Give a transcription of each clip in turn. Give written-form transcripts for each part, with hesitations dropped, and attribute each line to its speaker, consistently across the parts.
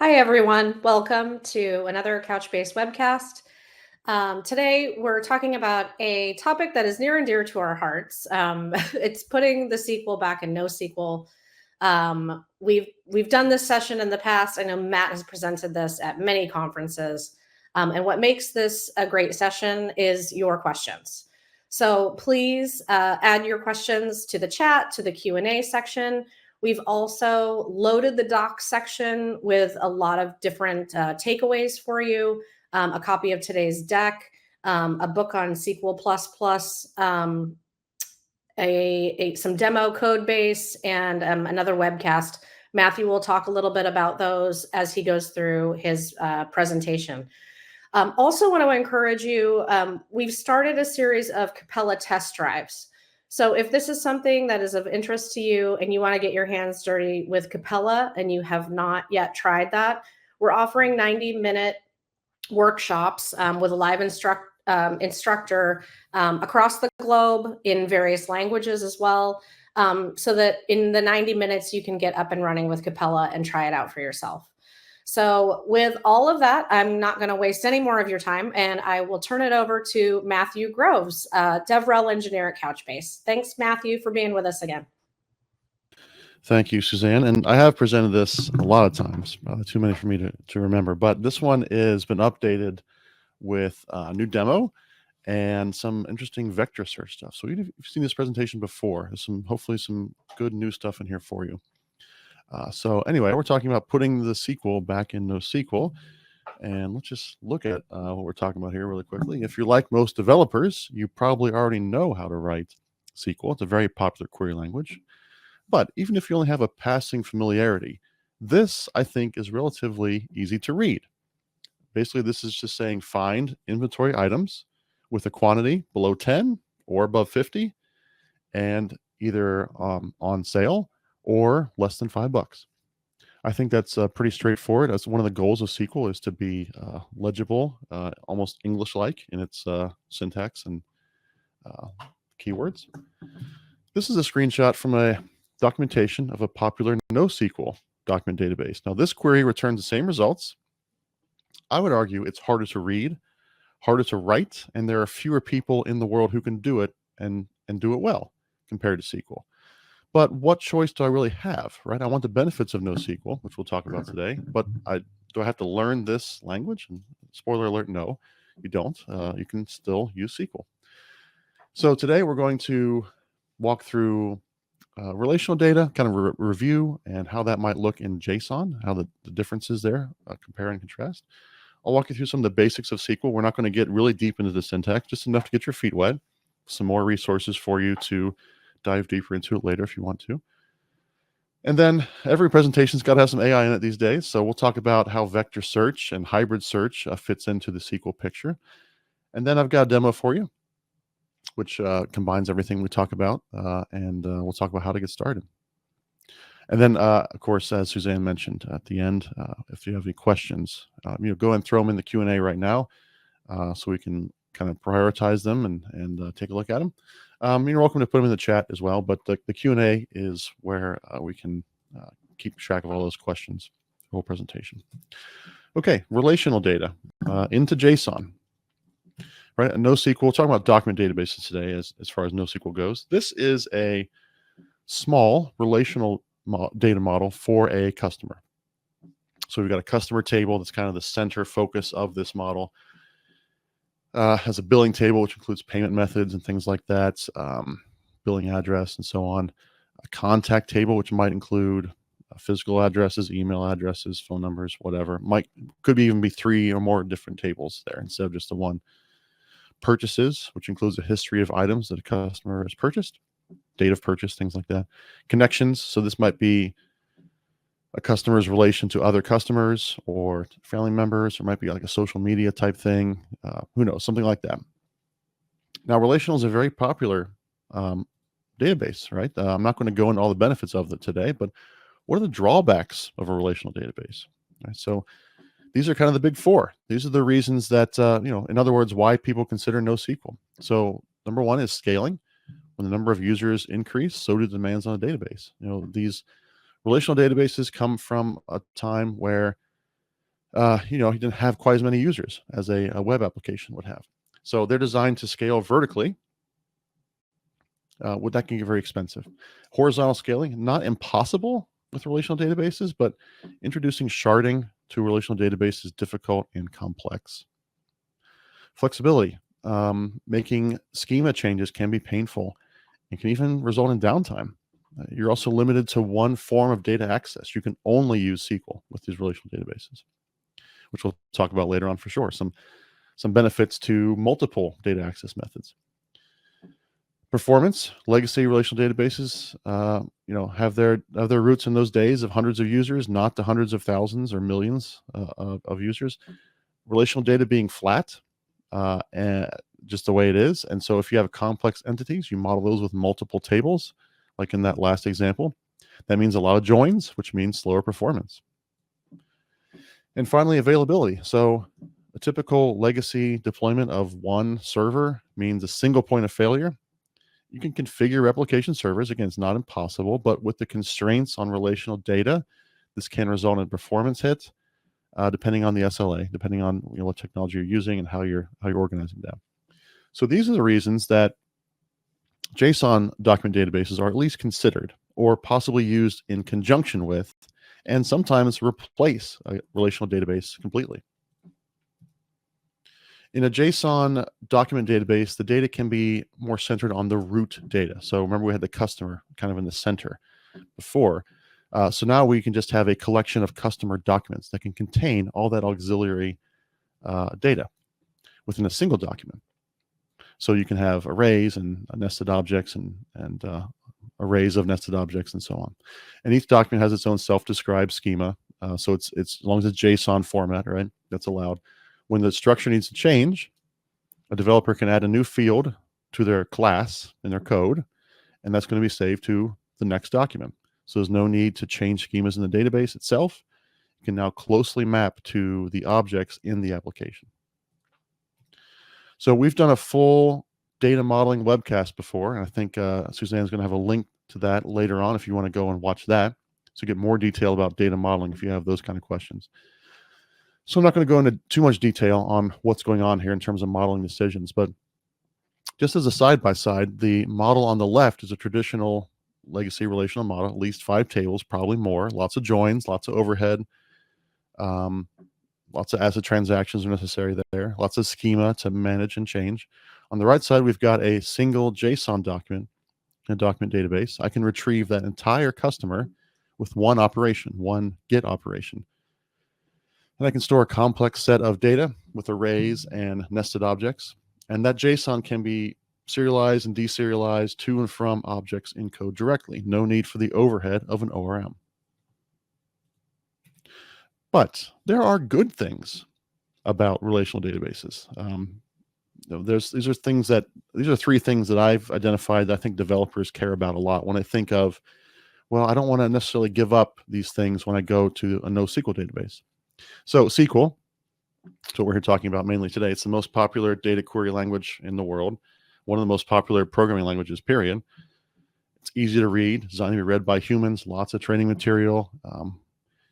Speaker 1: Hi, everyone. Welcome to another Couchbase webcast. Today, we're talking about a topic that is near and dear to our hearts. It's putting the SQL back in NoSQL. We've done this session in the past. I know Matt has presented this at many conferences. And what makes this a great session is your questions. So please add your questions to the chat, to the Q&A section. We've also loaded the docs section with a lot of different takeaways for you, a copy of today's deck, a book on SQL++, some demo code base, and another webcast. Matthew will talk a little bit about those as he goes through his presentation. Also want to encourage you, we've started a series of Capella test drives. So if this is something that is of interest to you and you want to get your hands dirty with Capella and you have not yet tried that, we're offering 90-minute workshops with a live instructor across the globe in various languages as well, so that in the 90 minutes you can get up and running with Capella and try it out for yourself. So with all of that, I'm not going to waste any more of your time, and I will turn it over to Matthew Groves, DevRel engineer at Couchbase. Thanks, Matthew, for being with us again.
Speaker 2: Thank you, Suzanne. And I have presented this a lot of times, too many for me to remember, but this one has been updated with a new demo and some interesting vector search stuff. So you've seen this presentation before. There's hopefully some good new stuff in here for you. So anyway, we're talking about putting the SQL back in NoSQL. And let's just look at what we're talking about here really quickly. If you're like most developers, you probably already know how to write SQL. It's a very popular query language. But even if you only have a passing familiarity, this, I think, is relatively easy to read. Basically, this is just saying find inventory items with a quantity below 10 or above 50 and either on sale or less than $5. I think that's pretty straightforward. That's one of the goals of SQL, is to be legible, almost English-like in its syntax and keywords. This is a screenshot from a documentation of a popular NoSQL document database. Now, this query returns the same results. I would argue it's harder to read, harder to write, and there are fewer people in the world who can do it and do it well compared to SQL. But what choice do I really have, right? I want the benefits of NoSQL, which we'll talk about today, but do I have to learn this language? And spoiler alert, no, you don't. You can still use SQL. So today we're going to walk through relational data, kind of review and how that might look in JSON, how the differences there, compare and contrast. I'll walk you through some of the basics of SQL. We're not going to get really deep into the syntax, just enough to get your feet wet. Some more resources for you to dive deeper into it later if you want to. And then every presentation's got to have some AI in it these days. So we'll talk about how vector search and hybrid search fits into the SQL picture. And then I've got a demo for you, which combines everything we talk about, and we'll talk about how to get started. And then, of course, as Suzanne mentioned at the end, if you have any questions, go and throw them in the Q&A right now, so we can kind of prioritize them and take a look at them. You're welcome to put them in the chat as well, but the Q&A is where we can keep track of all those questions, the whole presentation. Okay, relational data into JSON. Right, NoSQL, we're talking about document databases today as far as NoSQL goes. This is a small relational data model for a customer. So we've got a customer table that's kind of the center focus of this model. Has a billing table, which includes payment methods and things like that, billing address and so on. A contact table, which might include physical addresses, email addresses, phone numbers, whatever. Could even be 3 or more different tables there instead of just the one. Purchases, which includes a history of items that a customer has purchased, date of purchase, things like that. Connections, so this might be a customer's relation to other customers or family members, or might be like a social media type thing. Who knows, something like that. Now, relational is a very popular database, right? I'm not going to go into all the benefits of it today, but what are the drawbacks of a relational database? Right, so these are kind of the big 4. These are the reasons that, in other words, why people consider NoSQL. So number 1 is scaling. When the number of users increase, so do demands on a database. These relational databases come from a time where he didn't have quite as many users as a web application would have. So they're designed to scale vertically. That can get very expensive. Horizontal scaling, not impossible with relational databases, but introducing sharding to relational databases is difficult and complex. Flexibility, making schema changes can be painful and can even result in downtime. You're also limited to one form of data access. You can only use SQL with these relational databases, which we'll talk about later on for sure. Some benefits to multiple data access methods. Performance, legacy relational databases, have their roots in those days of hundreds of users, not the hundreds of thousands or millions of users. Relational data being flat, and just the way it is. And so if you have complex entities, you model those with multiple tables, like in that last example. That means a lot of joins, which means slower performance. And finally, availability. So a typical legacy deployment of one server means a single point of failure. You can configure replication servers. Again, it's not impossible, but with the constraints on relational data, this can result in performance hit, depending on the SLA, depending on what technology you're using and how you're organizing that. So these are the reasons that JSON document databases are at least considered or possibly used in conjunction with, and sometimes replace a relational database completely. In a JSON document database, the data can be more centered on the root data. So remember, we had the customer kind of in the center before. So now we can just have a collection of customer documents that can contain all that auxiliary data within a single document. So you can have arrays and nested objects and arrays of nested objects and so on. And each document has its own self-described schema. So it's as long as it's JSON format, right? That's allowed. When the structure needs to change, a developer can add a new field to their class in their code, and that's going to be saved to the next document. So there's no need to change schemas in the database itself. You can now closely map to the objects in the application. So we've done a full data modeling webcast before, and I think Suzanne's going to have a link to that later on if you want to go and watch that to get more detail about data modeling if you have those kind of questions. So I'm not going to go into too much detail on what's going on here in terms of modeling decisions, but just as a side-by-side, the model on the left is a traditional legacy relational model, at least 5 tables, probably more, lots of joins, lots of overhead, lots of ACID transactions are necessary there, lots of schema to manage and change. On the right side, we've got a single JSON document in a document database. I can retrieve that entire customer with one operation, one get operation. And I can store a complex set of data with arrays and nested objects. And that JSON can be serialized and deserialized to and from objects in code directly. No need for the overhead of an ORM. But there are good things about relational databases. These are 3 things that I've identified that I think developers care about a lot when I think of, well, I don't want to necessarily give up these things when I go to a NoSQL database. So SQL, that's what we're here talking about mainly today. It's the most popular data query language in the world, one of the most popular programming languages, period. It's easy to read, designed to be read by humans, lots of training material.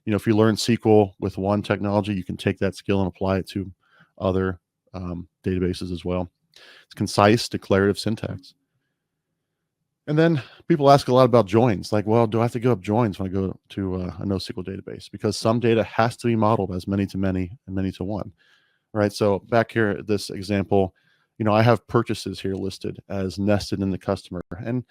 Speaker 2: If you learn SQL with one technology, you can take that skill and apply it to other databases as well. It's concise, declarative syntax. And then people ask a lot about joins. Like, well, do I have to give up joins when I go to a NoSQL database? Because some data has to be modeled as many to many and many to one, right? So back here, this example, I have purchases here listed as nested in the customer. And,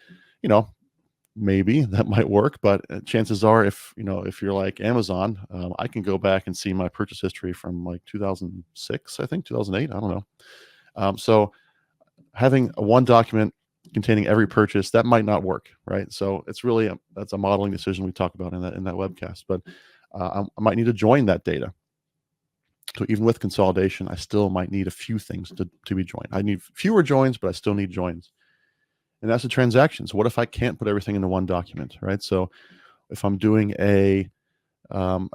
Speaker 2: maybe that might work, but chances are if you're like Amazon, I can go back and see my purchase history from like 2006, I think 2008, I don't know. So having one document containing every purchase, that might not work, right? So it's really that's a modeling decision we talk about in that webcast, but I might need to join that data. So even with consolidation, I still might need a few things to be joined. I need fewer joins, but I still need joins. And that's the transactions. What if I can't put everything into one document, right? So if I'm doing a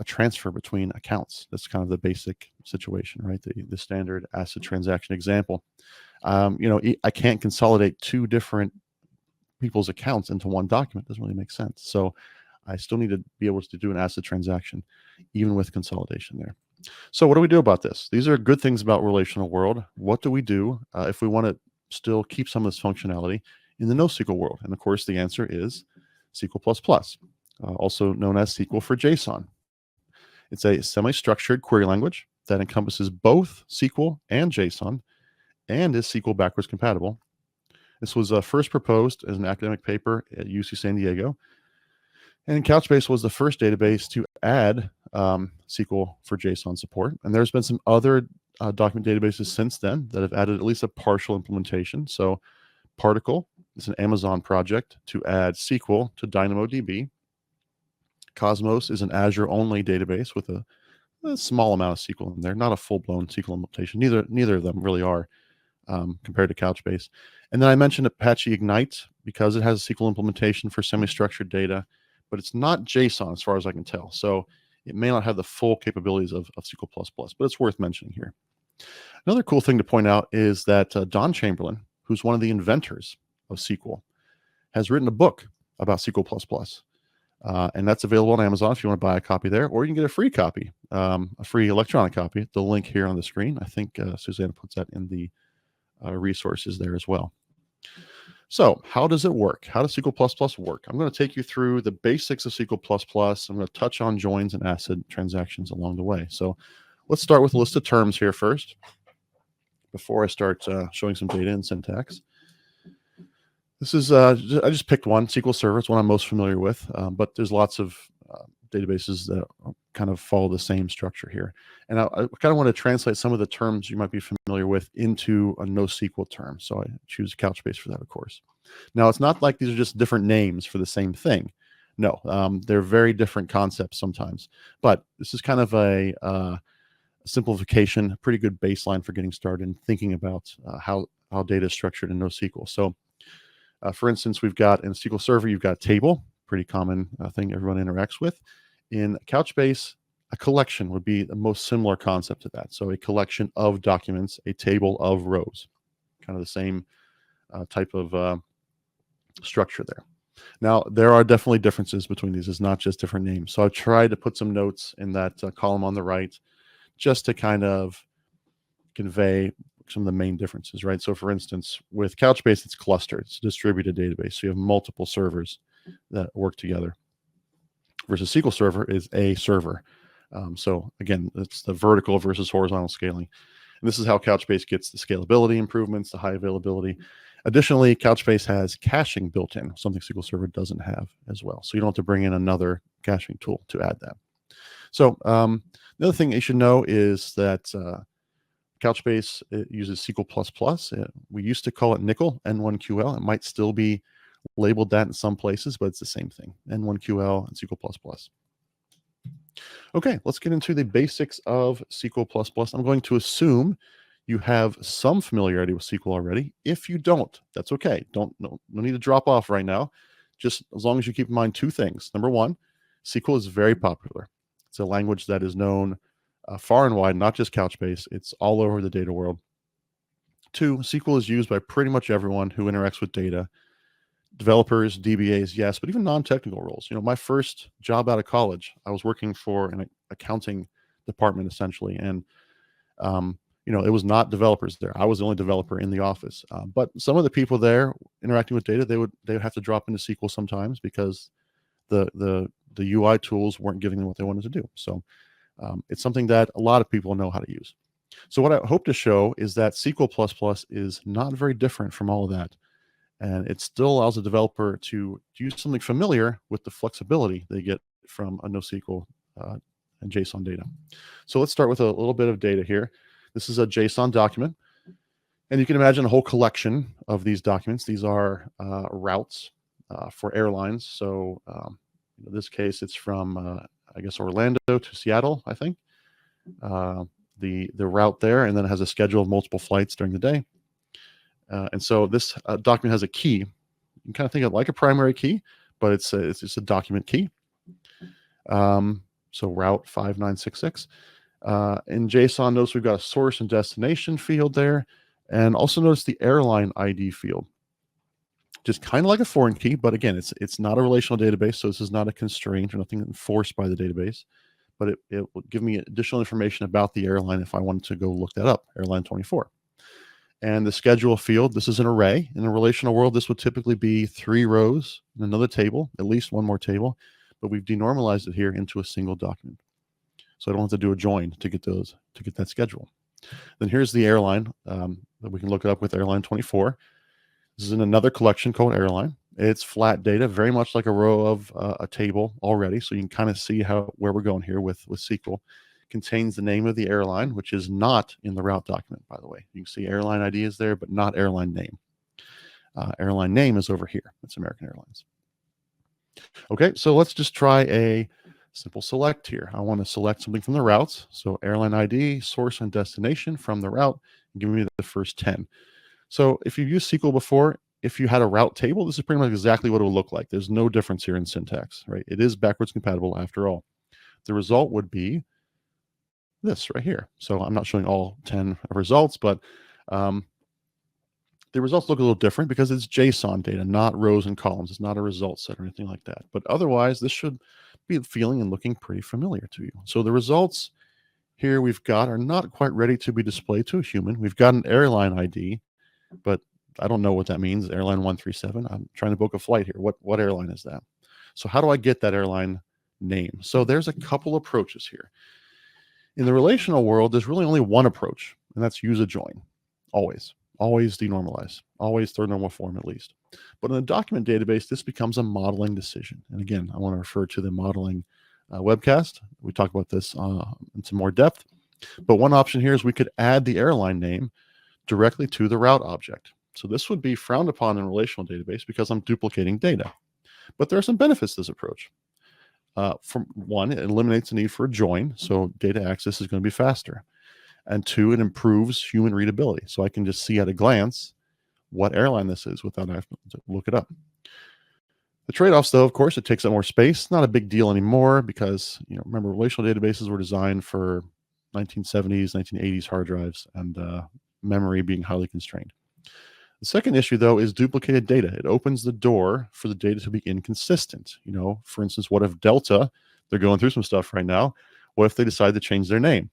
Speaker 2: transfer between accounts, that's kind of the basic situation, right? The standard ACID transaction example. I can't consolidate 2 different people's accounts into one document. Doesn't really make sense. So I still need to be able to do an ACID transaction, even with consolidation there. So what do we do about this? These are good things about relational world. What do we do if we want to still keep some of this functionality in the NoSQL world? And of course, the answer is SQL++, also known as SQL for JSON. It's a semi-structured query language that encompasses both SQL and JSON and is SQL backwards compatible. This was first proposed as an academic paper at UC San Diego. And Couchbase was the first database to add SQL for JSON support. And there's been some other document databases since then that have added at least a partial implementation. So Particle is an Amazon project to add SQL to DynamoDB. Cosmos is an Azure-only database with a small amount of SQL in there, not a full-blown SQL implementation. Neither of them really are compared to Couchbase. And then I mentioned Apache Ignite because it has a SQL implementation for semi-structured data, but it's not JSON as far as I can tell. So it may not have the full capabilities of SQL++, but it's worth mentioning here. Another cool thing to point out is that Don Chamberlain, who's one of the inventors of SQL, has written a book about SQL++. And that's available on Amazon if you want to buy a copy there, or you can get a free copy, a free electronic copy. The link here on the screen. I think Susanna puts that in the resources there as well. So how does it work? How does SQL++ work? I'm going to take you through the basics of SQL++. I'm going to touch on joins and ACID transactions along the way. So let's start with a list of terms here first before I start showing some data and syntax. This is, I just picked one, SQL Server. It's one I'm most familiar with, but there's lots of databases that kind of follow the same structure here. And I kind of want to translate some of the terms you might be familiar with into a NoSQL term. So I choose Couchbase for that, of course. Now, it's not like these are just different names for the same thing. No, they're very different concepts sometimes. But this is kind of a simplification, a pretty good baseline for getting started and thinking about how data is structured in NoSQL. So for instance, we've got in SQL Server, you've got table, pretty common thing everyone interacts with. In Couchbase, a collection would be the most similar concept to that. So a collection of documents, a table of rows, kind of the same type of structure there. Now, there are definitely differences between these. It's not just different names. So I've tried to put some notes in that column on the right just to kind of convey some of the main differences, right? So for instance, with Couchbase, it's clustered. It's a distributed database. So you have multiple servers that work together. Versus SQL Server is a server. So again, it's the vertical versus horizontal scaling. And this is how Couchbase gets the scalability improvements, the high availability. Additionally, Couchbase has caching built in, something SQL Server doesn't have as well. So you don't have to bring in another caching tool to add that. So the other thing you should know is that Couchbase uses SQL++. We used to call it Nickel, N1QL. It might still be labeled that in some places, but it's the same thing, N1QL and SQL++. Okay, let's get into the basics of SQL++. I'm going to assume you have some familiarity with SQL already. If you don't, that's okay. No need to drop off right now. Just as long as you keep in mind two things. Number one, SQL is very popular. It's a language that is known far and wide, not just Couchbase. It's all over the data world. Two, SQL is used by pretty much everyone who interacts with data. Developers, DBAs, yes, but even non-technical roles. You know, my first job out of college, I was working for an accounting department essentially, and you know, it was not developers there. I was the only developer in the office. But some of the people there interacting with data, they would have to drop into SQL sometimes because the UI tools weren't giving them what they wanted to do. So it's something that a lot of people know how to use. So what I hope to show is that SQL++ is not very different from all of that. And it still allows a developer to use something familiar with the flexibility they get from a NoSQL and JSON data. So let's start with a little bit of data here. This is a JSON document. And you can imagine a whole collection of these documents. These are routes for airlines. So in this case, it's from, I guess, Orlando to Seattle, I think. The route there, and then it has a schedule of multiple flights during the day. And so this document has a key. You can kind of think of it like a primary key, but it's a document key. So route 5966. In JSON, notice we've got a source and destination field there. And also notice the airline ID field. Just kind of like a foreign key, but again, it's not a relational database, so this is not a constraint or nothing enforced by the database. but it will give me additional information about the airline if I wanted to go look that up, airline 24. And the schedule field, this is an array. In a relational world, this would typically be 3 rows in another table, at least one more table, but we've denormalized it here into a single document. So I don't have to do a join to get that schedule. Then here's the airline that we can look it up with airline 24. This is in another collection called airline. It's flat data, very much like a row of a table already. So you can kind of see where we're going here with SQL. Contains the name of the airline, which is not in the route document, by the way. You can see airline ID is there, but not airline name. Airline name is over here. It's American Airlines. Okay, so let's just try a simple select here. I want to select something from the routes. So airline ID, source and destination from the route, and give me the first 10. So if you've used SQL before, if you had a route table, this is pretty much exactly what it would look like. There's no difference here in syntax, right? It is backwards compatible after all. The result would be this right here. So I'm not showing all 10 results, but the results look a little different because it's JSON data, not rows and columns. It's not a result set or anything like that. But otherwise, this should be feeling and looking pretty familiar to you. So the results here we've got are not quite ready to be displayed to a human. We've got an airline ID, but I don't know what that means. Airline 137. I'm trying to book a flight here. What airline is that? So how do I get that airline name? So there's a couple approaches here. In the relational world, there's really only one approach, and that's use a join. Always denormalize, always third normal form at least. But in a document database, this becomes a modeling decision. And again, I want to refer to the modeling webcast. We talk about this in some more depth. But one option here is we could add the airline name directly to the route object. So this would be frowned upon in a relational database because I'm duplicating data. But there are some benefits to this approach. From one, it eliminates the need for a join, so data access is going to be faster. And 2, it improves human readability. So I can just see at a glance what airline this is without having to look it up. The trade-offs, though, of course, it takes up more space. Not a big deal anymore because, remember, relational databases were designed for 1970s, 1980s hard drives and memory being highly constrained. The second issue, though, is duplicated data. It opens the door for the data to be inconsistent. For instance, what if Delta, they're going through some stuff right now, what if they decide to change their name?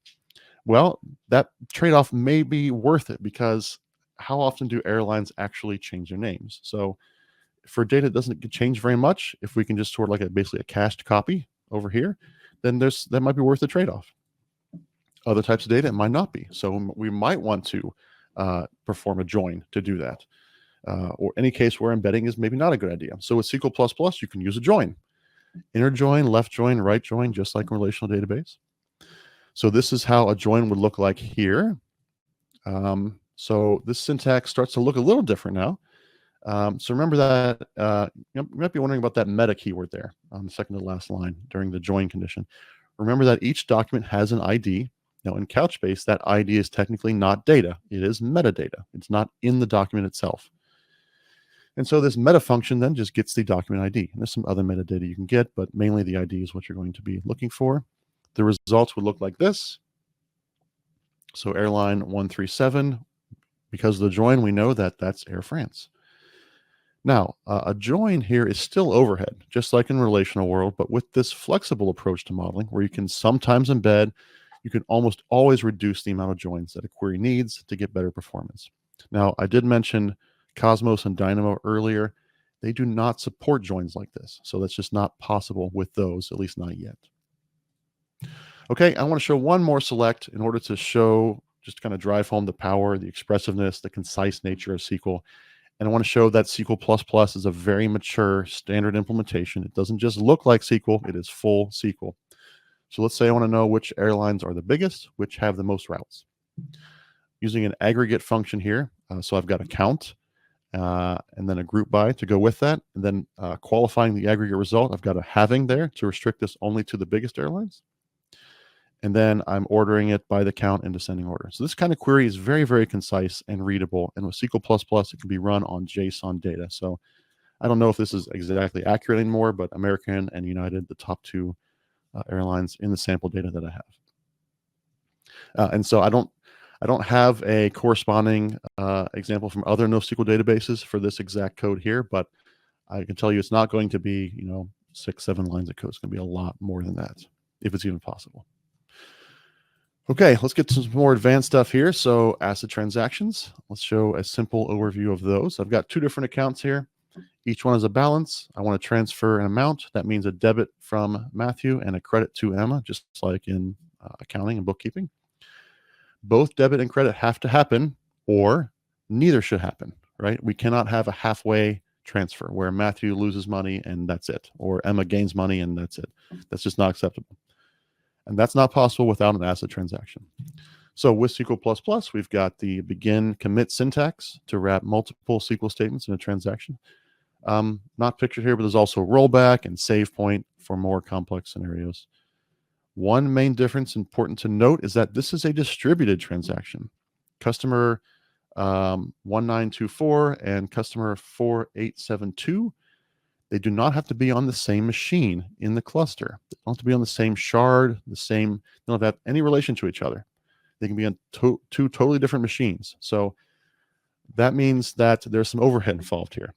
Speaker 2: Well, that trade-off may be worth it because how often do airlines actually change their names? So for data that doesn't change very much, if we can just sort of like basically a cached copy over here, then that might be worth the trade-off. Other types of data, it might not be. So we might want to perform a join to do that. Or any case where embedding is maybe not a good idea. So with SQL++, you can use a join. Inner join, left join, right join, just like a relational database. So this is how a join would look like here. So this syntax starts to look a little different now. So remember that you might be wondering about that meta keyword there on the second to last line during the join condition. Remember that each document has an ID. Now in Couchbase, that ID is technically not data. It is metadata. It's not in the document itself. And so this meta function then just gets the document ID. And there's some other metadata you can get, but mainly the ID is what you're going to be looking for. The results would look like this. So airline 137, because of the join, we know that that's Air France. Now, a join here is still overhead, just like in relational world, but with this flexible approach to modeling where you can sometimes embed, you can almost always reduce the amount of joins that a query needs to get better performance. Now, I did mention Cosmos and Dynamo earlier. They do not support joins like this. So that's just not possible with those, at least not yet. Okay, I want to show one more select in order to show, just to kind of drive home the power, the expressiveness, the concise nature of SQL. And I want to show that SQL++ is a very mature standard implementation. It doesn't just look like SQL, it is full SQL. So let's say I want to know which airlines are the biggest, which have the most routes. Using an aggregate function here, so I've got a count, and then a group by to go with that, and then qualifying the aggregate result, I've got a having there to restrict this only to the biggest airlines. And then I'm ordering it by the count in descending order. So this kind of query is very, very concise and readable. And with SQL++, it can be run on JSON data. So I don't know if this is exactly accurate anymore, but American and United, the top 2 airlines in the sample data that I have. And so I don't have a corresponding example from other NoSQL databases for this exact code here, but I can tell you it's not going to be 6-7 lines of code. It's going to be a lot more than that. if it's even possible. Okay, let's get to some more advanced stuff here. So ACID transactions, let's show a simple overview of those. I've got two different accounts here. Each one is a balance. I want to transfer an amount. That means a debit from Matthew and a credit to Emma, just like in accounting and bookkeeping. Both debit and credit have to happen, or neither should happen, right? We cannot have a halfway transfer where Matthew loses money and that's it, or Emma gains money and that's it. That's just not acceptable. And that's not possible without an ACID transaction. So with SQL++, we've got the begin commit syntax to wrap multiple SQL statements in a transaction. Not pictured here, but there's also rollback and save point for more complex scenarios. One main difference important to note is that this is a distributed transaction. Customer 1924 and customer 4872, they do not have to be on the same machine in the cluster. They don't have to be on the same shard, they don't have any relation to each other. They can be on two totally different machines. So that means that there's some overhead involved here.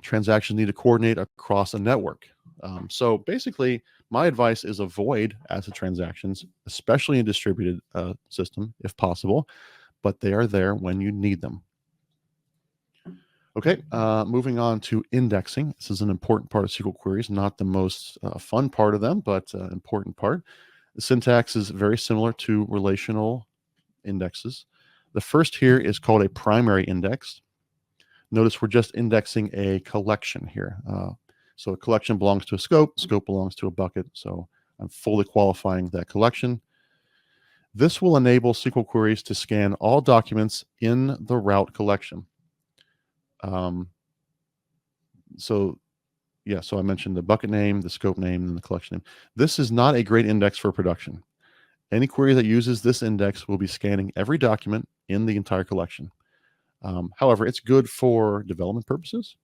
Speaker 2: Transactions need to coordinate across a network. So basically, my advice is avoid ACID transactions, especially in distributed system, if possible, but they are there when you need them. Okay, moving on to indexing. This is an important part of SQL queries, not the most fun part of them, but important part. The syntax is very similar to relational indexes. The first here is called a primary index. Notice we're just indexing a collection here. So a collection belongs to a scope belongs to a bucket. So I'm fully qualifying that collection. This will enable SQL queries to scan all documents in the route collection. So I mentioned the bucket name, the scope name, and the collection name. This is not a great index for production. Any query that uses this index will be scanning every document in the entire collection. However, it's good for development purposes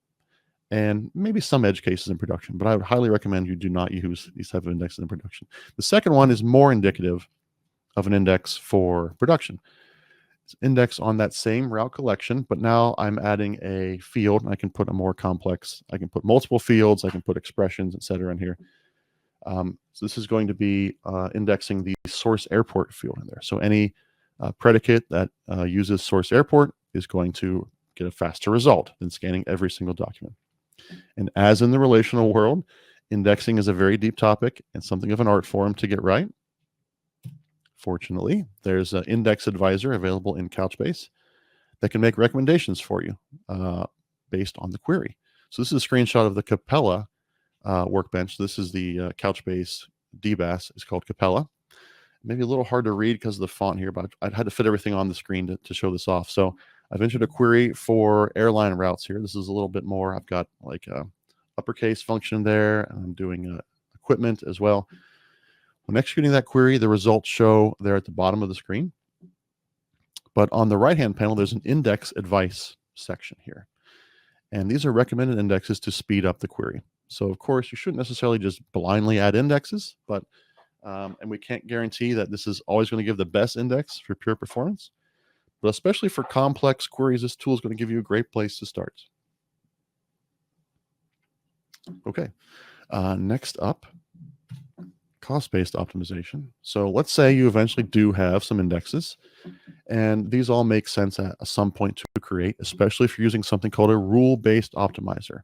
Speaker 2: and maybe some edge cases in production, but I would highly recommend you do not use these type of indexes in production. The second one is more indicative of an index for production. It's index on that same route collection, but now I'm adding a field, and I can put I can put multiple fields, I can put expressions, etc. in here. So this is going to be indexing the source airport field in there. So any predicate that uses source airport is going to get a faster result than scanning every single document. And as in the relational world, indexing is a very deep topic and something of an art form to get right. Fortunately, there's an index advisor available in Couchbase that can make recommendations for you based on the query. So this is a screenshot of the Capella workbench. This is the Couchbase DBAS. It's called Capella. Maybe a little hard to read because of the font here, but I had to fit everything on the screen to show this off. So I've entered a query for airline routes here. This is a little bit more. I've got like a uppercase function there, and I'm doing equipment as well. When executing that query, the results show there at the bottom of the screen. But on the right-hand panel, there's an index advice section here. And these are recommended indexes to speed up the query. So of course, you shouldn't necessarily just blindly add indexes, but and we can't guarantee that this is always going to give the best index for pure performance. But especially for complex queries, this tool is going to give you a great place to start. Okay, next up, cost-based optimization. So let's say you eventually do have some indexes, and these all make sense at some point to create, especially if you're using something called a rule-based optimizer,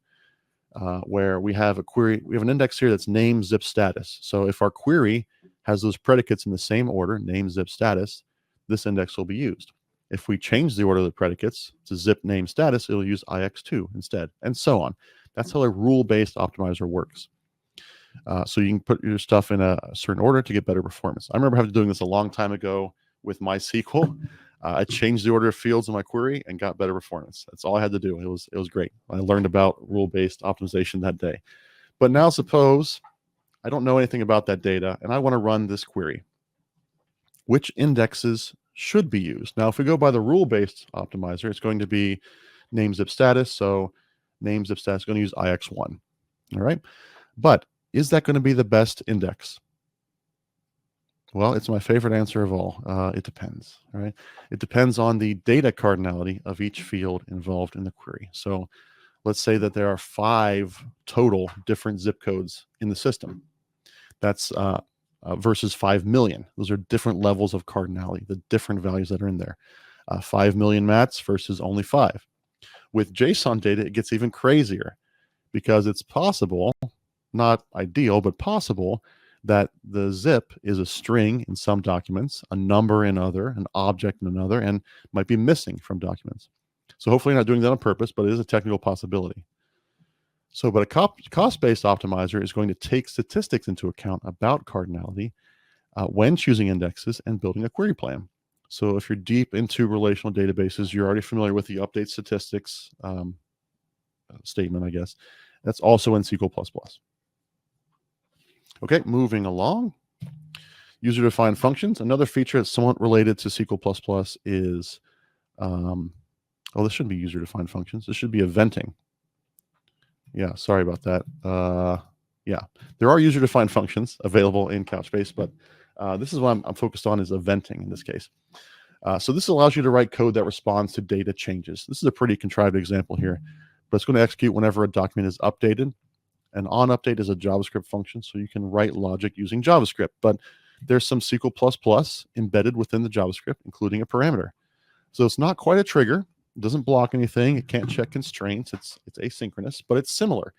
Speaker 2: where we have a query, we have an index here that's name, zip, status. So if our query has those predicates in the same order, name, zip, status, this index will be used. If we change the order of the predicates to zip, name, status, it'll use ix2 instead, and so on. That's how a rule-based optimizer works. So you can put your stuff in a certain order to get better performance. I remember having doing this a long time ago with MySQL. I changed the order of fields in my query and got better performance. That's all I had to do. It was great. I learned about rule-based optimization that day. But now suppose I don't know anything about that data and I want to run this query. Which indexes should be used? Now, if we go by the rule-based optimizer, it's going to be name, zip, status. So name, zip, status is going to use ix1. All right. But is that going to be the best index? Well, it's my favorite answer of all. It depends, right? It depends on the data cardinality of each field involved in the query. So let's say that there are 5 total different zip codes in the system. That's versus 5 million. Those are different levels of cardinality, the different values that are in there. 5 million mats versus only 5. With JSON data, it gets even crazier because it's possible, not ideal, but possible, that the zip is a string in some documents, a number in other, an object in another, and might be missing from documents. So hopefully you're not doing that on purpose, but it is a technical possibility. So, but a cost-based optimizer is going to take statistics into account about cardinality when choosing indexes and building a query plan. So if you're deep into relational databases, you're already familiar with the update statistics statement, I guess. That's also in SQL++. Okay, moving along. User-defined functions. Another feature that's somewhat related to SQL++ is, this shouldn't be user-defined functions. This should be eventing. Yeah, sorry about that. Yeah, there are user-defined functions available in Couchbase, but this is what I'm focused on, is eventing in this case. So this allows you to write code that responds to data changes. This is a pretty contrived example here, but it's going to execute whenever a document is updated. And onUpdate is a JavaScript function, so you can write logic using JavaScript. But there's some SQL++ embedded within the JavaScript, including a parameter. So it's not quite a trigger. It doesn't block anything. It can't check constraints. It's asynchronous, but it's similar.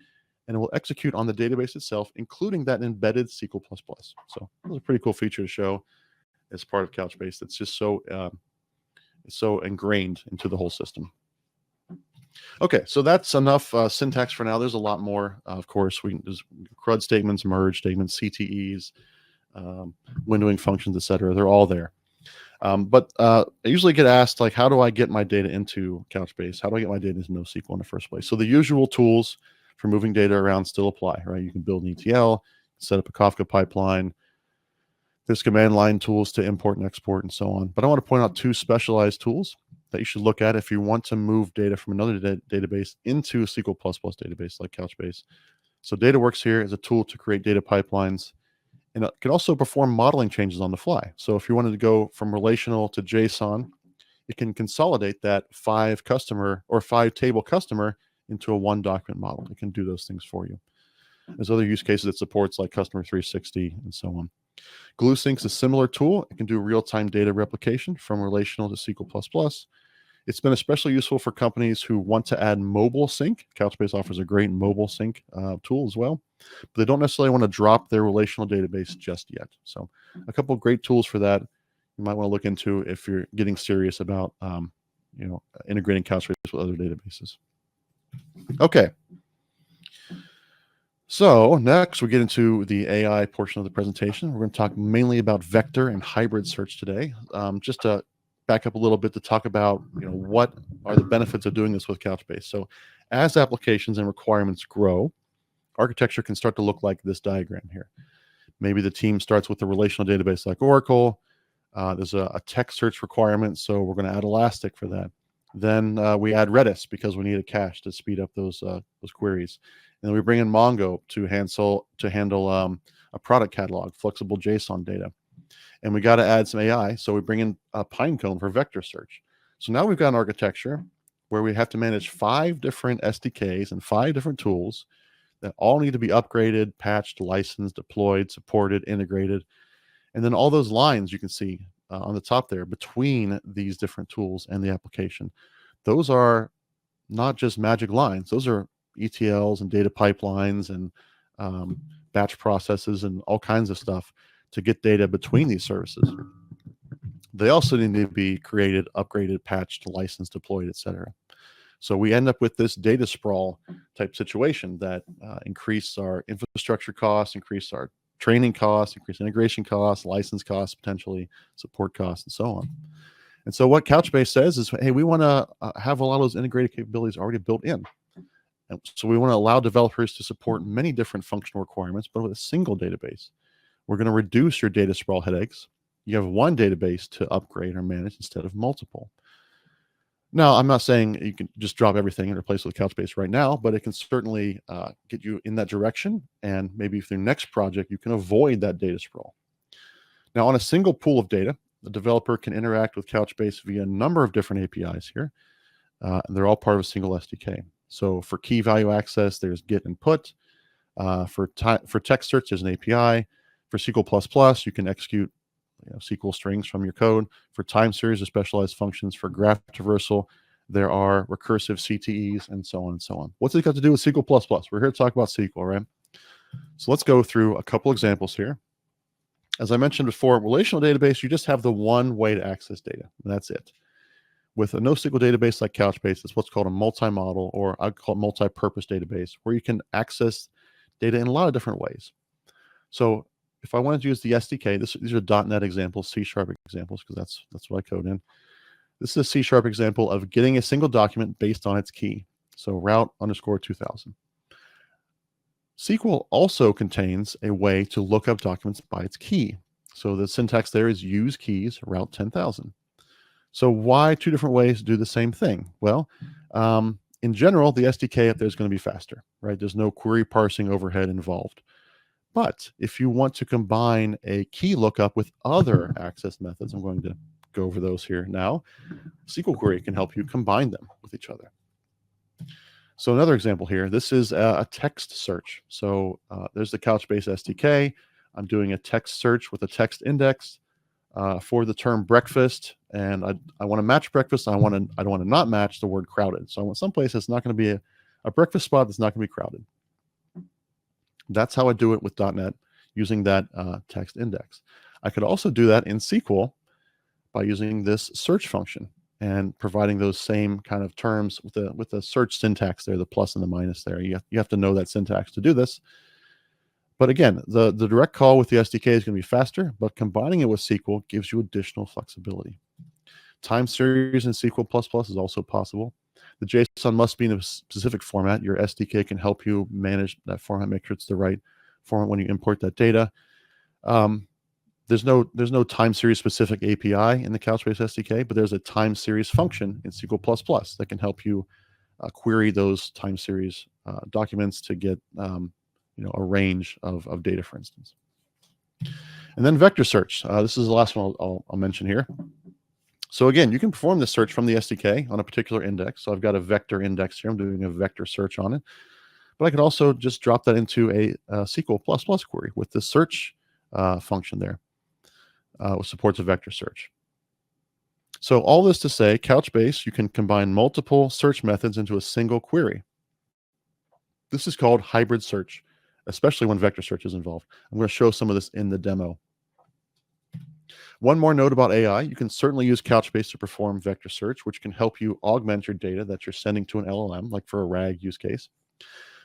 Speaker 2: And it will execute on the database itself, including that embedded SQL++. So it's a pretty cool feature to show as part of Couchbase. That's just so ingrained into the whole system. Okay, so that's enough syntax for now. There's a lot more, of course. There's CRUD statements, merge statements, CTEs, windowing functions, etc. They're all there. But I usually get asked, like, how do I get my data into Couchbase? How do I get my data into NoSQL in the first place? So the usual tools for moving data around still apply, right? You can build an ETL, set up a Kafka pipeline. There's command line tools to import and export and so on. But I want to point out 2 specialized tools that you should look at if you want to move data from another database into a SQL++ database like Couchbase. So DataWorks here is a tool to create data pipelines, and it can also perform modeling changes on the fly. So if you wanted to go from relational to JSON, it can consolidate that 5 table customer into a 1 document model. It can do those things for you. There's other use cases it supports, like Customer 360 and so on. GlueSync's a similar tool. It can do real-time data replication from relational to SQL++. It's been especially useful for companies who want to add mobile sync. Couchbase offers a great mobile sync tool as well, but they don't necessarily want to drop their relational database just yet. So a couple of great tools for that you might want to look into if you're getting serious about integrating Couchbase with other databases. Okay. So next we get into the AI portion of the presentation. We're going to talk mainly about vector and hybrid search today. Just to back up a little bit to talk about what are the benefits of doing this with Couchbase. So as applications and requirements grow, architecture can start to look like this diagram here. Maybe the team starts with a relational database like Oracle. There's a text search requirement, so we're going to add Elastic for that. Then we add Redis because we need a cache to speed up those queries. And then we bring in Mongo to handle a product catalog, flexible JSON data. And we got to add some AI, so we bring in Pinecone for vector search. So now we've got an architecture where we have to manage 5 different SDKs and 5 different tools that all need to be upgraded, patched, licensed, deployed, supported, integrated. And then all those lines you can see on the top there between these different tools and the application. Those are not just magic lines. Those are ETLs and data pipelines and batch processes and all kinds of stuff to get data between these services. They also need to be created, upgraded, patched, licensed, deployed, etc. So we end up with this data sprawl type situation that increase our infrastructure costs, increase our training costs, increase integration costs, license costs, potentially support costs, and so on. And so what Couchbase says is, hey, we want to have a lot of those integrated capabilities already built in. And so we want to allow developers to support many different functional requirements, but with a single database. We're going to reduce your data sprawl headaches. You have 1 database to upgrade or manage instead of multiple. Now, I'm not saying you can just drop everything and replace it with Couchbase right now, but it can certainly get you in that direction. And maybe for your next project, you can avoid that data sprawl. Now, on a single pool of data, the developer can interact with Couchbase via a number of different APIs here. And they're all part of a single SDK. So for key value access, there's get and put. For text search, there's an API. For SQL++, you can execute SQL strings from your code. For time series or specialized functions, for graph traversal, there are recursive CTEs, and so on and so on. What's it got to do with SQL++? We're here to talk about SQL, right? So let's go through a couple examples here. As I mentioned before, relational database, you just have the one way to access data, and that's it. With a NoSQL database like Couchbase, it's what's called a multi-model, or I'd call it multi-purpose database, where you can access data in a lot of different ways. So if I wanted to use the SDK, these are .NET examples, C# examples, because that's what I code in. This is a C# example of getting a single document based on its key. So route_2000. SQL also contains a way to look up documents by its key. So the syntax there is use keys route 10,000. So why two different ways to do the same thing? Well, in general, the SDK up there is going to be faster, right? There's no query parsing overhead involved. But if you want to combine a key lookup with other access methods, I'm going to go over those here now. SQL query can help you combine them with each other. So another example here, this is a text search. So there's the Couchbase SDK. I'm doing a text search with a text index for the term breakfast, and I want to match breakfast. I don't want to not match the word crowded. So I want someplace that's not going to be a breakfast spot that's not going to be crowded. That's how I do it with .NET using that text index. I could also do that in SQL by using this search function and providing those same kind of terms with the search syntax there, the plus and the minus there. You have to know that syntax to do this. But again, the direct call with the SDK is going to be faster, but combining it with SQL gives you additional flexibility. Time series in SQL++ is also possible. The JSON must be in a specific format. Your SDK can help you manage that format, make sure it's the right format when you import that data. There's no time series specific API in the Couchbase SDK, but there's a time series function in SQL++ that can help you query those time series documents to get a range of data, for instance. And then vector search. This is the last one I'll mention here. So again, you can perform this search from the SDK on a particular index. So I've got a vector index here. I'm doing a vector search on it. But I could also just drop that into a SQL++ query with the search function there, which supports a vector search. So all this to say, Couchbase, you can combine multiple search methods into a single query. This is called hybrid search, especially when vector search is involved. I'm going to show some of this in the demo. One more note about AI, you can certainly use Couchbase to perform vector search, which can help you augment your data that you're sending to an LLM, like for a RAG use case.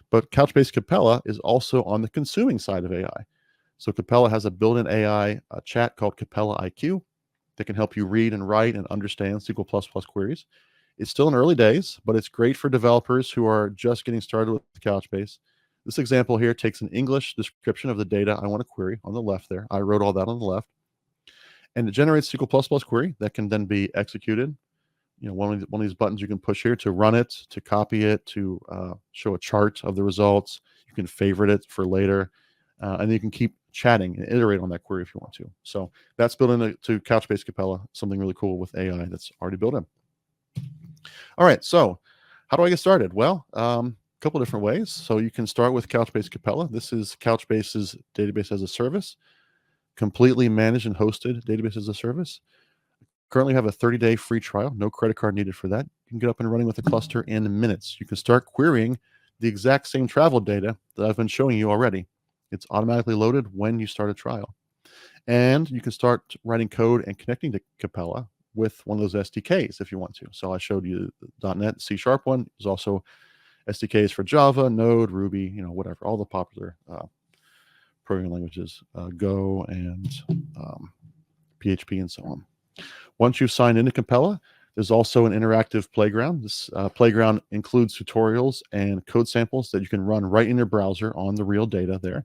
Speaker 2: But Couchbase Capella is also on the consuming side of AI. So Capella has a built-in AI chat called Capella IQ that can help you read and write and understand SQL++ queries. It's still in early days, but it's great for developers who are just getting started with Couchbase. This example here takes an English description of the data I want to query on the left there. I wrote all that on the left. And it generates SQL++ query that can then be executed. One of these buttons you can push here to run it, to copy it, to show a chart of the results. You can favorite it for later. And you can keep chatting and iterate on that query if you want to. So that's built into Couchbase Capella, something really cool with AI that's already built in. All right, so how do I get started? Well, a couple different ways. So you can start with Couchbase Capella. This is Couchbase's database as a service, completely managed and hosted database as a service. Currently have a 30-day free trial, no credit card needed for that. You can get up and running with a cluster in minutes. You can start querying the exact same travel data that I've been showing you already. It's automatically loaded when you start a trial. And you can start writing code and connecting to Capella with one of those SDKs if you want to. So I showed you the .NET C# one. There's also SDKs for Java, Node, Ruby, whatever, all the popular programming languages, Go and PHP and so on. Once you've signed into Capella, there's also an interactive playground. This playground includes tutorials and code samples that you can run right in your browser on the real data there.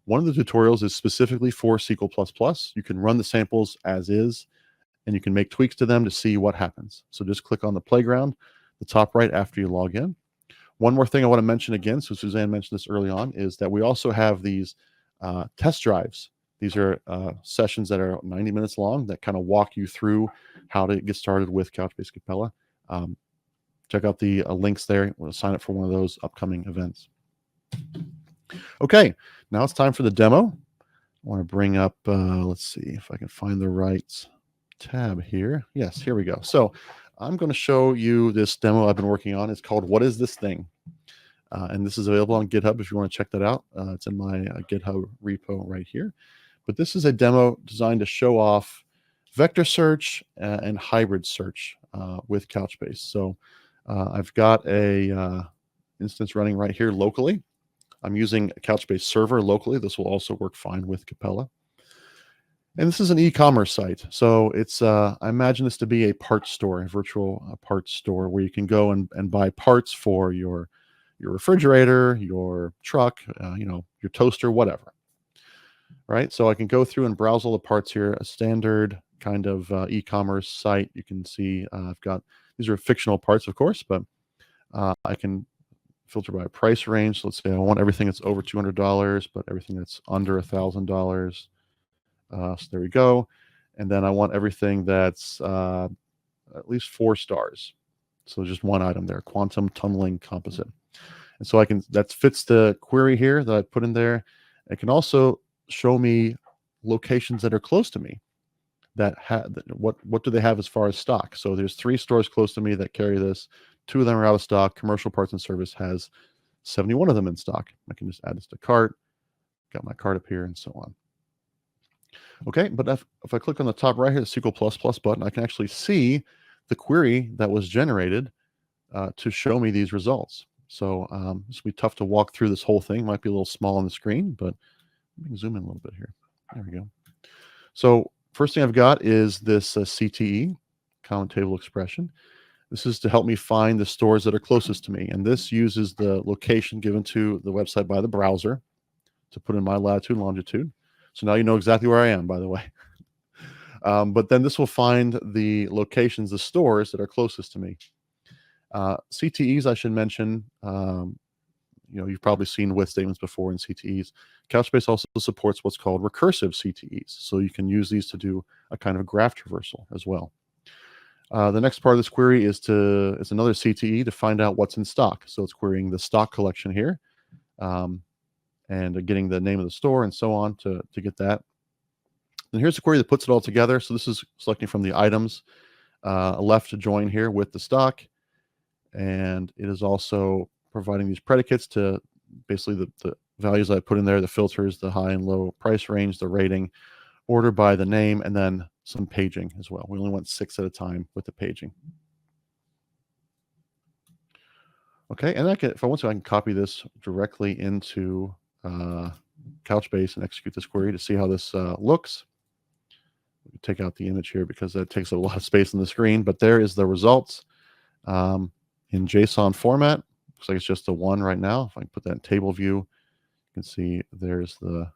Speaker 2: One of the tutorials is specifically for SQL++. You can run the samples as is, and you can make tweaks to them to see what happens. So just click on the playground, the top right after you log in. One more thing I want to mention again, so Suzanne mentioned this early on, is that we also have these test drives. These are sessions that are 90 minutes long that kind of walk you through how to get started with Couchbase Capella. Check out the links there. We'll sign up for one of those upcoming events. Okay, now it's time for the demo. want to bring up, let's see if I can find the right tab here. Yes, here we go. So I'm going to show you this demo I've been working on. It's called What Is This Thing? And this is available on GitHub if you want to check that out. It's in my GitHub repo right here. But this is a demo designed to show off vector search and hybrid search with Couchbase. So I've got a instance running right here locally. I'm using a Couchbase server locally. This will also work fine with Capella. And this is an e-commerce site. So it's, I imagine this to be a parts store, a virtual parts store where you can go and buy parts for your refrigerator, your truck, your toaster, whatever. Right. So I can go through and browse all the parts here, a standard kind of e-commerce site. You can see I've got, these are fictional parts, of course, but I can filter by price range. So let's say I want everything that's over $200, but everything that's under $1,000. So there we go. And then I want everything that's at least 4 stars. So just one item there, quantum tunneling composite. And so that fits the query here that I put in there. It can also show me locations that are close to me that what do they have as far as stock. So there's 3 stores close to me that carry this. 2 of them are out of stock. Commercial Parts and Service has 71 of them in stock. I can just add this to cart, got my cart up here, and so on. Okay, but if I click on the top right here, the SQL++ button, I can actually see the query that was generated to show me these results. So this will be tough to walk through this whole thing. Might be a little small on the screen, but we can zoom in a little bit here. There we go. So first thing I've got is this CTE, common table expression. This is to help me find the stores that are closest to me. And this uses the location given to the website by the browser to put in my latitude and longitude. So now you know exactly where I am, by the way. But then this will find the locations, the stores that are closest to me. CTEs, I should mention, you've probably seen with statements before in CTEs. Couchbase also supports what's called recursive CTEs. So you can use these to do a kind of graph traversal as well. The next part of this query is another CTE to find out what's in stock. So it's querying the stock collection here and getting the name of the store and so on to get that. And here's the query that puts it all together. So this is selecting from the items left to join here with the stock. And it is also providing these predicates to basically the values I put in there, the filters, the high and low price range, the rating, order by the name, and then some paging as well. We only went 6 at a time with the paging. Okay, and if I want to, I can copy this directly into Couchbase and execute this query to see how this looks. Take out the image here because that takes a lot of space on the screen, but there is the results in JSON format. Looks like it's just a 1 right now. If I can put that in table view, you can see there's the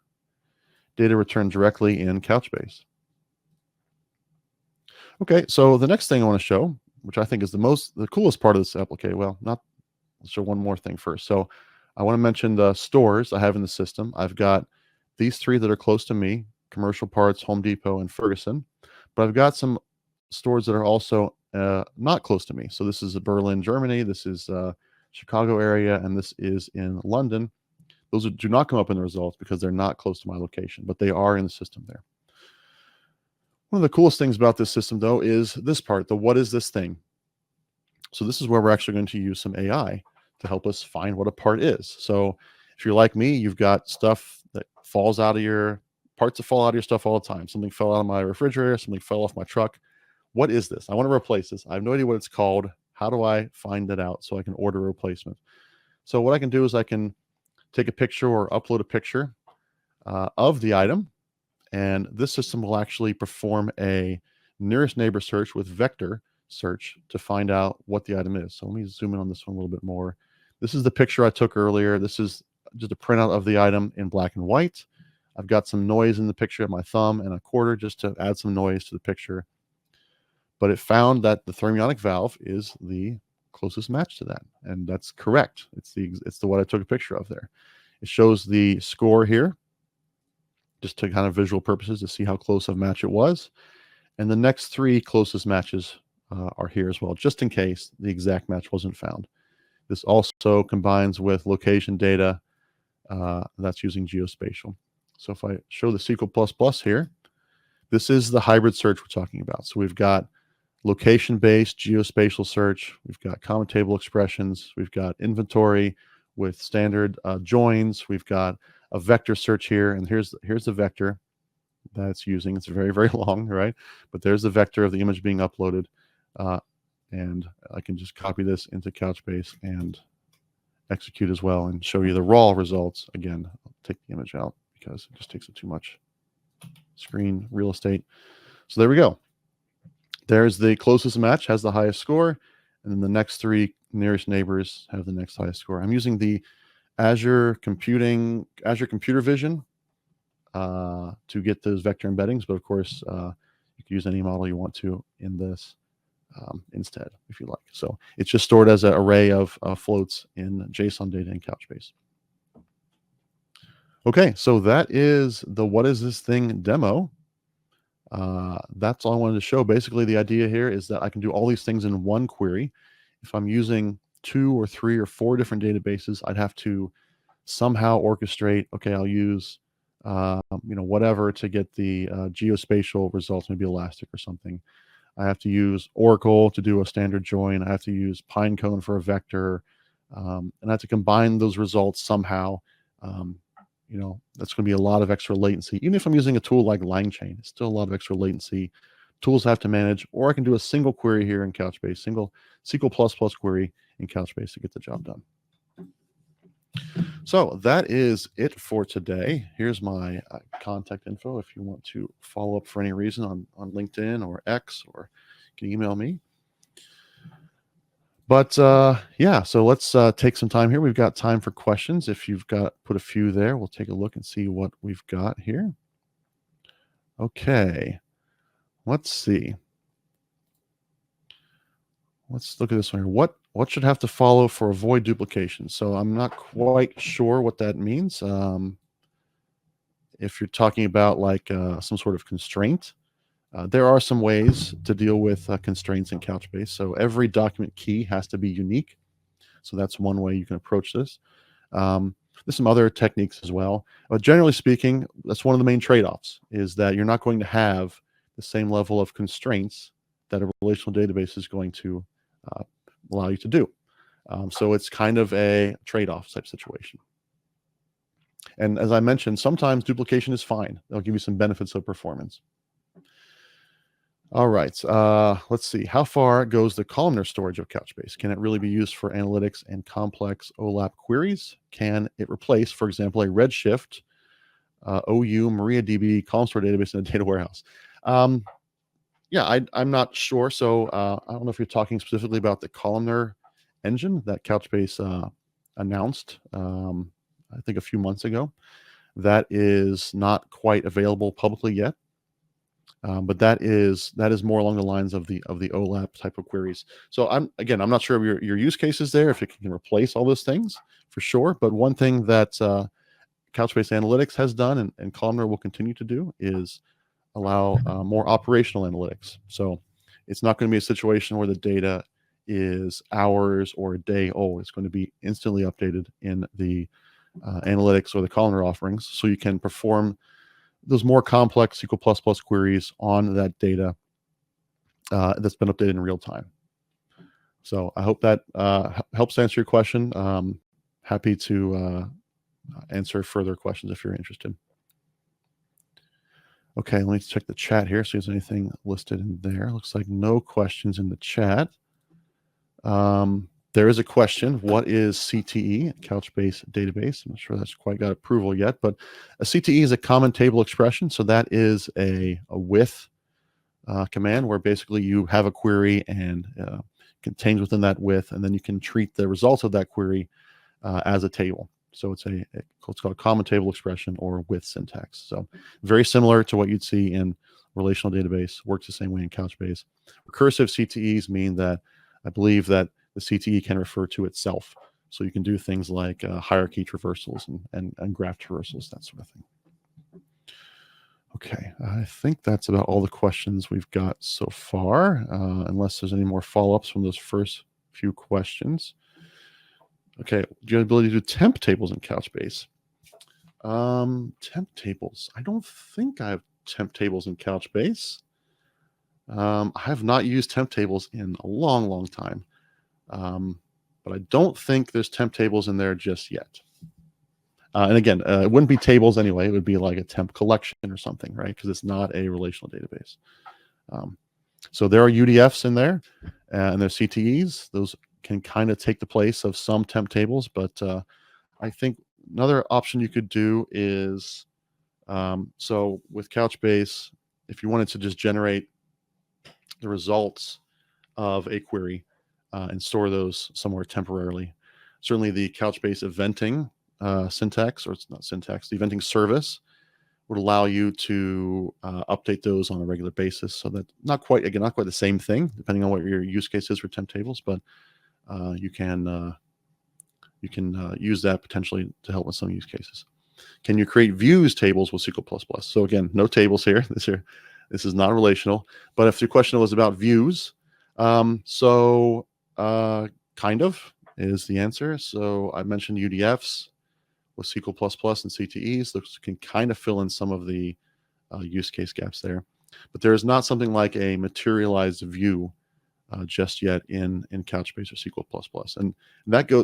Speaker 2: data returned directly in Couchbase. Okay, so the next thing I want to show, which I think is the coolest part of this application, well, let's show one more thing first. So I want to mention the stores I have in the system. I've got these 3 that are close to me, Commercial Parts, Home Depot, and Ferguson. But I've got some stores that are also not close to me. So this is Berlin, Germany. This is Chicago area, and this is in London. Those do not come up in the results because they're not close to my location, but they are in the system there. One of the coolest things about this system, though, is this part, the what is this thing? So this is where we're actually going to use some AI to help us find what a part is. So if you're like me, you've got stuff that falls out of parts that fall out of your stuff all the time. Something fell out of my refrigerator, something fell off my truck. What is this? I want to replace this. I have no idea what it's called. How do I find it out so I can order a replacement? So what I can do is I can take a picture or upload a picture of the item, and this system will actually perform a nearest neighbor search with vector search to find out what the item is. So let me zoom in on this one a little bit more. This is the picture I took earlier. This is just a printout of the item in black and white. I've got some noise in the picture of my thumb and a quarter just to add some noise to the picture. But it found that the thermionic valve is the closest match to that, and that's correct. It's the what I took a picture of there. It shows the score here, just to kind of visual purposes to see how close of a match it was. And the next 3 closest matches are here as well, just in case the exact match wasn't found. This also combines with location data that's using geospatial. So if I show the SQL++ here, this is the hybrid search we're talking about. So we've got location-based geospatial search. We've got common table expressions. We've got inventory with standard joins. We've got a vector search here, and here's the vector that it's using. It's very, very long, right? But there's the vector of the image being uploaded, and I can just copy this into Couchbase and execute as well and show you the raw results. Again, I'll take the image out because it just takes up too much screen real estate. So there we go. There's the closest match, has the highest score, and then the next three nearest neighbors have the next highest score. I'm using the Azure Computer Vision to get those vector embeddings, but of course, you can use any model you want to in this instead, if you like. So it's just stored as an array of floats in JSON data in Couchbase. Okay, so that is the What Is This Thing demo. That's all I wanted to show. Basically, the idea here is that I can do all these things in one query. If I'm using 2 or 3 or 4 different databases, I'd have to somehow orchestrate, okay, I'll use whatever to get the geospatial results, maybe Elastic or something. I have to use Oracle to do a standard join. I have to use Pinecone for a vector, and I have to combine those results somehow. That's going to be a lot of extra latency. Even if I'm using a tool like LangChain, it's still a lot of extra latency. Tools I have to manage, or I can do a single query here in Couchbase, single SQL++ query in Couchbase to get the job done. So that is it for today. Here's my contact info if you want to follow up for any reason on LinkedIn or X, or you can email me. But yeah, so let's take some time here. We've got time for questions. If you've put a few there, we'll take a look and see what we've got here. Okay, let's see. Let's look at this one here. What should have to follow for avoid duplication? So I'm not quite sure what that means. If you're talking about like some sort of constraint, there are some ways to deal with constraints in Couchbase. So every document key has to be unique. So that's one way you can approach this. There's some other techniques as well. But generally speaking, that's one of the main trade-offs, is that you're not going to have the same level of constraints that a relational database is going to allow you to do. So it's kind of a trade-off type situation. And as I mentioned, sometimes duplication is fine. They'll give you some benefits of performance. All right, let's see. How far goes the columnar storage of Couchbase? Can it really be used for analytics and complex OLAP queries? Can it replace, for example, a Redshift, OU, MariaDB column store database in a data warehouse? Yeah, I'm not sure. So I don't know if you're talking specifically about the columnar engine that Couchbase announced, I think a few months ago. That is not quite available publicly yet. But that is more along the lines of the OLAP type of queries. So I'm not sure of your use cases there, if it can replace all those things for sure. But one thing that Couchbase Analytics has done and Columnar will continue to do is allow more operational analytics. So it's not going to be a situation where the data is hours or a day old. It's going to be instantly updated in the analytics or the Columnar offerings, so you can perform those more complex SQL++ queries on that data that's been updated in real time. So I hope that helps answer your question. Happy to answer further questions if you're interested. Okay, let me check the chat here, see if there's anything listed in there. Looks like no questions in the chat. There is a question: what is CTE, Couchbase Database? I'm not sure that's quite got approval yet, but a CTE is a common table expression. So that is a with command, where basically you have a query and contains within that with, and then you can treat the results of that query as a table. So it's called a common table expression, or with syntax. So very similar to what you'd see in relational database, works the same way in Couchbase. Recursive CTEs mean that I believe that the CTE can refer to itself. So you can do things like hierarchy traversals and graph traversals, that sort of thing. Okay, I think that's about all the questions we've got so far, unless there's any more follow-ups from those first few questions. Okay, do you have the ability to do temp tables in Couchbase? Temp tables. I don't think I have temp tables in Couchbase. I have not used temp tables in a long, long time. But I don't think there's temp tables in there just yet. And again, it wouldn't be tables anyway. It would be like a temp collection or something, right? Because it's not a relational database. So there are UDFs in there, and there's CTEs. Those can kind of take the place of some temp tables, but I think another option you could do is, so with Couchbase, if you wanted to just generate the results of a query and store those somewhere temporarily, certainly the Couchbase eventing syntax, or it's not syntax, the eventing service would allow you to update those on a regular basis. So that not quite the same thing, depending on what your use case is for temp tables, but you can use that potentially to help with some use cases. Can you create views tables with SQL++? So again, no tables here. This is not relational. But if your question was about views, kind of is the answer. So I mentioned UDFs with SQL++ and CTEs. Those can kind of fill in some of the use case gaps there. But there is not something like a materialized view just yet in Couchbase or SQL++. And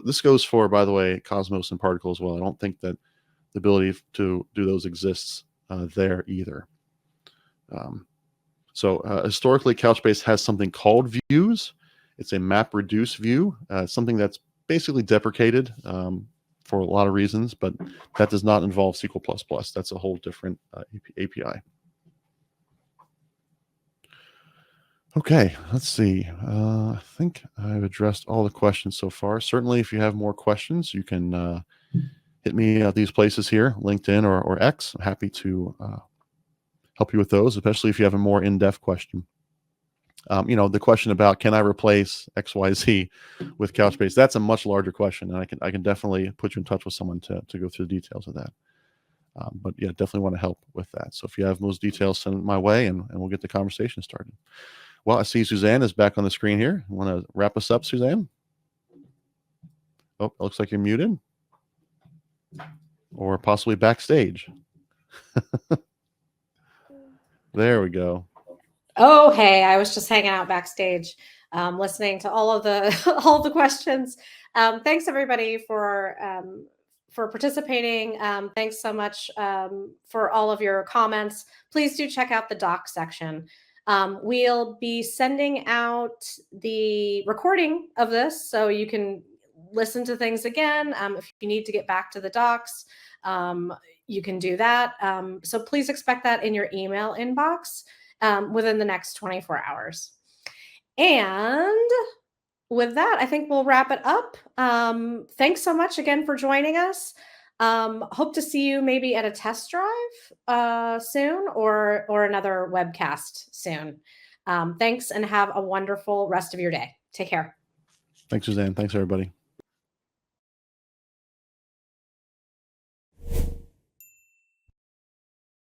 Speaker 2: this goes for, by the way, Cosmos and Particle as well. I don't think that the ability to do those exists there either. Historically, Couchbase has something called views. It's a map reduce view, something that's basically deprecated for a lot of reasons, but that does not involve SQL++. That's a whole different API. Okay, let's see. I think I've addressed all the questions so far. Certainly, if you have more questions, you can hit me at these places here, LinkedIn or X. I'm happy to help you with those, especially if you have a more in-depth question. The question about can I replace XYZ with Couchbase, that's a much larger question, and I can definitely put you in touch with someone to go through the details of that. But yeah, definitely want to help with that. So if you have those details, send it my way, and we'll get the conversation started. Well, I see Suzanne is back on the screen here. Want to wrap us up, Suzanne? Oh, it looks like you're muted. Or possibly backstage. There we go.
Speaker 1: Oh, hey, I was just hanging out backstage, listening to all of the questions. Thanks everybody for participating. Thanks so much for all of your comments. Please do check out the doc section. We'll be sending out the recording of this so you can listen to things again. If you need to get back to the docs, you can do that. So please expect that in your email inbox within the next 24 hours. And with that, I think we'll wrap it up. Thanks so much again for joining us. Hope to see you maybe at a test drive soon or another webcast soon. Thanks and have a wonderful rest of your day. Take care.
Speaker 2: Thanks, Suzanne. Thanks, everybody.